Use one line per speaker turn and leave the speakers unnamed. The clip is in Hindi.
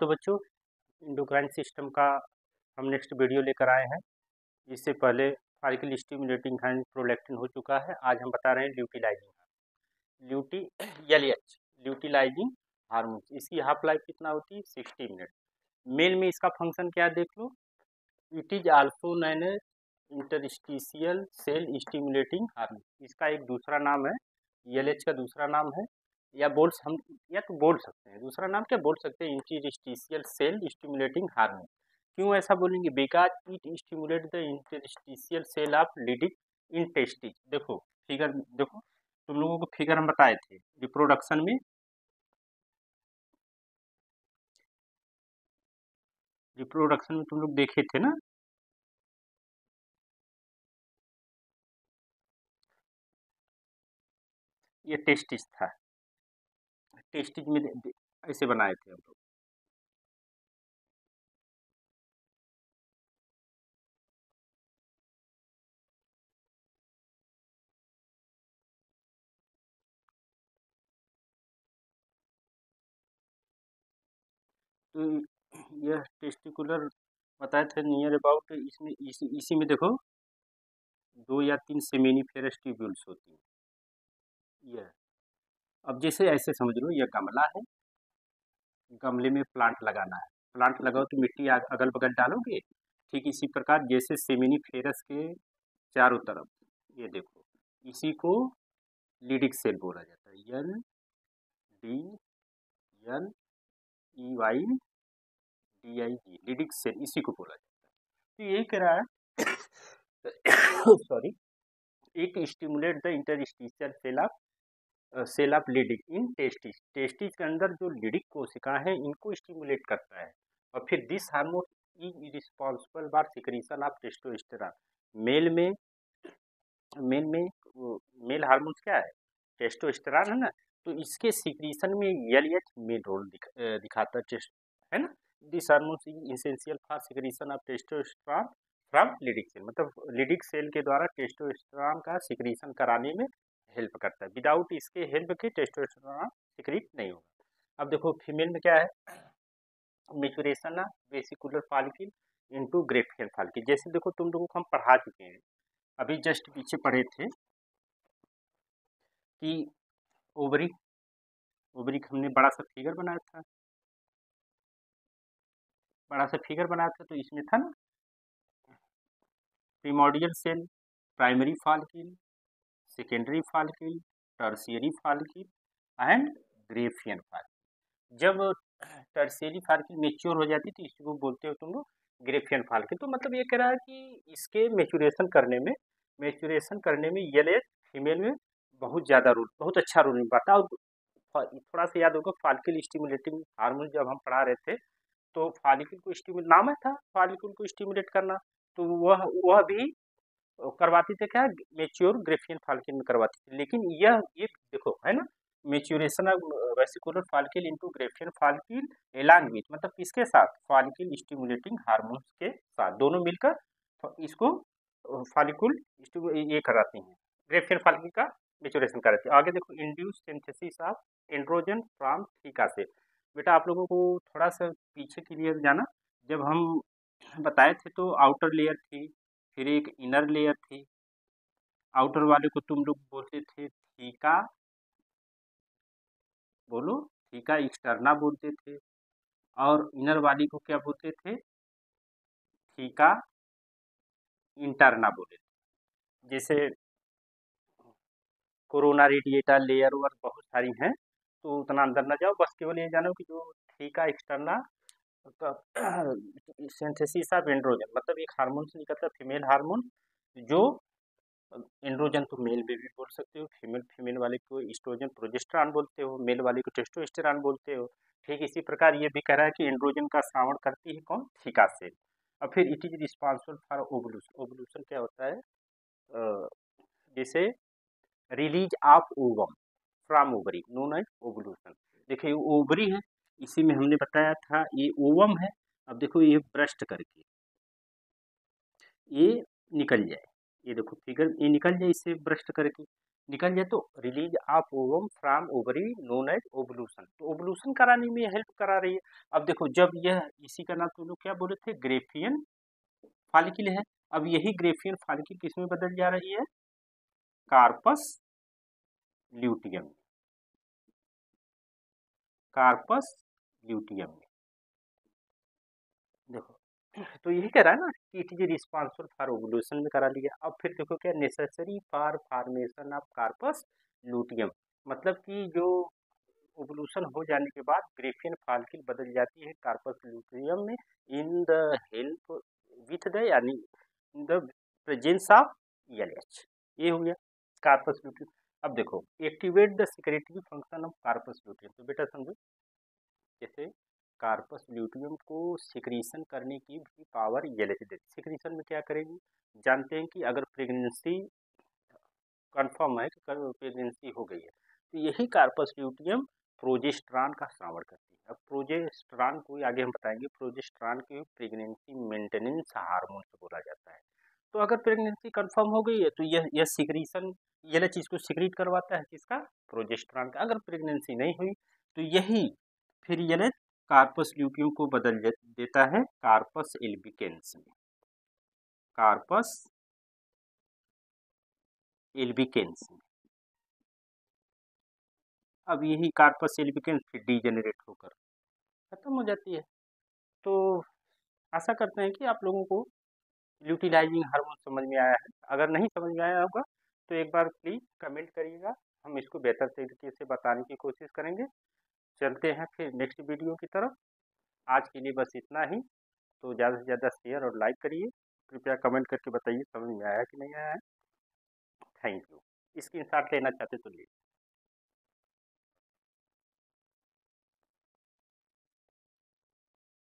तो बच्चों इंडोक्राइन सिस्टम का हम नेक्स्ट वीडियो लेकर आए हैं। इससे पहले फॉलिकल स्टिमुलेटिंग एंड प्रोलैक्टिन हो चुका है। आज हम बता रहे हैं ल्यूटिलाइजिंग हार्मोन। इसकी हाफ लाइफ कितना होती है? 60 मिनट। मेल में इसका फंक्शन क्या है देख लो। It is also known as interstitial cell stimulating hormone. इसका एक दूसरा नाम है, एलएच का दूसरा नाम है, या बोल सकते हैं दूसरा नाम क्या बोल सकते हैं, इंटरस्टिशियल सेल स्टिमुलेटिंग हार्मोन। क्यों ऐसा बोलेंगे? Because it stimulate the interstitial cell of Leydig in testis. देखो फिगर, देखो तुम लोगों को फिगर हम बताए थे रिप्रोडक्शन में। रिप्रोडक्शन में तुम लोग देखे थे ना, ये टेस्टिस था। टेस्टिस में ऐसे बनाए थे हम लोग। तो यह टेस्टिकुलर बताए थे नियर अबाउट। इसमें इसी में देखो 2 या 3 सेमिनिफेरस ट्यूब्यूल्स होती हैं। यह अब जैसे ऐसे समझ लो, यह गमला है, गमले में प्लांट लगाना है। प्लांट लगाओ तो मिट्टी अगल बगल डालोगे। ठीक इसी प्रकार जैसे सेमिनिफेरस के चारों तरफ, ये देखो, इसी को लीडिंग सेल बोला जाता है। LDLEYDIG लीडिंग सेल, इसी को बोला जाता है। तो ये कह रहा है sorry, it stimulate the interstitial cell of Leydig in testis. Testis के अंदर जो लीडिंग कोशिका है, इनको स्टिमुलेट करता है। और फिर this hormone is responsible for secretion of testosterone. Male में मेल हार्मोन क्या है? टेस्टोस्टेरोन है ना। तो इसके सिक्रीशन में एलएच मेन रोल दिखाता है ना। This hormone is essential for secretion of testosterone from Leydig cell. मतलब लीडिंग सेल के द्वारा टेस्टोस्टेरोन का सिक्रीशन कराने में हेल्प करता है। विदाउट इसके हेल्प के टेस्टोस्टेरोन सिक्रीट नहीं होगा। अब देखो फीमेल में क्या है, maturation of vesicular follicle into Graafian follicle. जैसे देखो तुम लोगों को हम पढ़ा चुके हैं, अभी जस्ट पीछे पढ़े थे कि ओवरी का हमने बड़ा सा फिगर बनाया था। तो इसमें था ना primordial cell, primary follicle, secondary follicle, tertiary follicle and Graafian follicle. जब टर्शियरी फॉलिकल मेच्योर हो जाती तो इसको बोलते हो तुम लोग ग्रेफियन फॉलिकल। तो मतलब ये कह रहा है कि इसके मेचुरेशन करने में ये फीमेल में बहुत अच्छा रोल निभाता है। और थोड़ा सा याद होगा, फॉलिकल स्टिमुलेटिंग हार्मोन जब हम पढ़ा रहे थे, तो फॉलिकल को स्टिमुलेट नाम है था, फॉलिकल को स्टिमुलेट करना। तो वह भी करवाती थे क्या? मेच्योर ग्रेफियन फॉलिकल में करवाती थी। लेकिन ये देखो है ना, maturation of vesicular follicle into Graafian follicle along with, मतलब किसके साथ? फॉलिकल स्टिमुलेटिंग हार्मोन्स के साथ, दोनों मिलकर इसको फॉलिकल ये कराती हैं, ग्रेफियन फॉलिकल का मेच्योरेशन कराती है। आगे देखो, induce synthesis of androgen from theca से। बेटा आप लोगों को थोड़ा सा पीछे के लिए जाना। जब हम बताए थे तो आउटर लेयर थी, फिर एक इनर लेयर थी। आउटर वाले को तुम लोग बोलते थे थीका, बोलो, थीका एक्सटर्ना बोलते थे। और इनर वाली को क्या बोलते थे? थीका इंटरना बोले थे। जैसे कोरोना रेडिएटा लेयर और बहुत सारी हैं, तो उतना अंदर न जाओ, बस केवल ये जानो कि जो theca externa synthesis of androgen, मतलब एक हार्मोन से निकलता है, फीमेल हार्मोन, जो एंड्रोजन तो मेल में भी बोल सकते हो, फीमेल वाले को एस्ट्रोजन प्रोजेस्टेरॉन बोलते हो, मेल वाले को टेस्टोस्टेरोन बोलते हो। ठीक इसी प्रकार ये भी कह रहा है कि एंड्रोजन का श्रावण करती है कौन? Theca cell. और फिर it is responsible for ovulation. Ovulation क्या होता है? जैसे release of ovum from ovary known as ovulation. देखिए ओवरी है, इसी में हमने बताया था ये ओवम है। अब देखो ये ब्रस्ट करके ये निकल जाए, ये देखो फिगर, ये निकल जाए इससे ब्रस्ट करके, निकल जाए तो release of ovum from ovary known as ovulation, तो ओवल्यूशन कराने में हेल्प करा रही है। अब देखो जब यह इसी का नाम तुम लोग क्या बोले थे, ग्रेफियन फॉलिकल है। अब यही ग्रेफियन फॉलिकल किसमें बदल जा रही है, कार्पस ल्यूटियम में, कार्पस ल्यूटियम में। देखो तो यही कह रहा है ना कि it is responsible for ovulation में करा लिया। अब फिर देखो क्या, necessary for formation of corpus luteum, मतलब कि जो ओवल्यूशन हो जाने के बाद ग्रेफियन फॉलिकल बदल जाती है कार्पस ल्यूटियम में, in the help with the यानी in the presence of ELH। ये हो गया कार्पस ल्यूटियम। अब देखो activate the secretory function of corpus luteum, तो बेटा समझो जैसे कार्पस ल्यूटियम को सिक्रीशन करने की भी पावर ELH देती है। सिक्रीशन में क्या करेगी, जानते हैं कि अगर प्रेगनेंसी कंफर्म है कि प्रेगनेंसी हो गई है तो यही कार्पस ल्यूटियम प्रोजेस्टेरॉन का स्रावन करती है। अब प्रोजेस्टेरॉन को आगे हम बताएंगे, प्रोजेस्टेरॉन के प्रेगनेंसी मेंटेनेंस हार्मोन से बोला जाता है। तो अगर प्रेगनेंसी कंफर्म हो गई है तो यह सिक्रीशन ये चीज को सिक्रीट करवाता है, किसका, प्रोजेस्टेरॉन का। अगर प्रेगनेंसी नहीं हुई तो यही फिर ये कार्पस ल्यूटियम को बदल देता है कार्पस एल्बिकेंस में, कार्पस एल्बिकेंस में। अब यही कार्पस एल्बिकेंस फिर डीजेनरेट होकर खत्म हो जाती है। तो आशा करते हैं कि आप लोगों को ल्यूटिलाइजिंग हार्मोन समझ में आया है। अगर नहीं समझ में आया होगा तो एक बार प्लीज़ कमेंट करिएगा, हम इसको बेहतर तरीके से बताने की कोशिश करेंगे। चलते हैं फिर नेक्स्ट वीडियो की तरफ। आज के लिए बस इतना ही। तो ज़्यादा से ज़्यादा शेयर और लाइक करिए, कृपया कमेंट करके बताइए समझ में आया कि नहीं आया है। Thank you. स्क्रीनशॉट लेना चाहते तो लीजिए।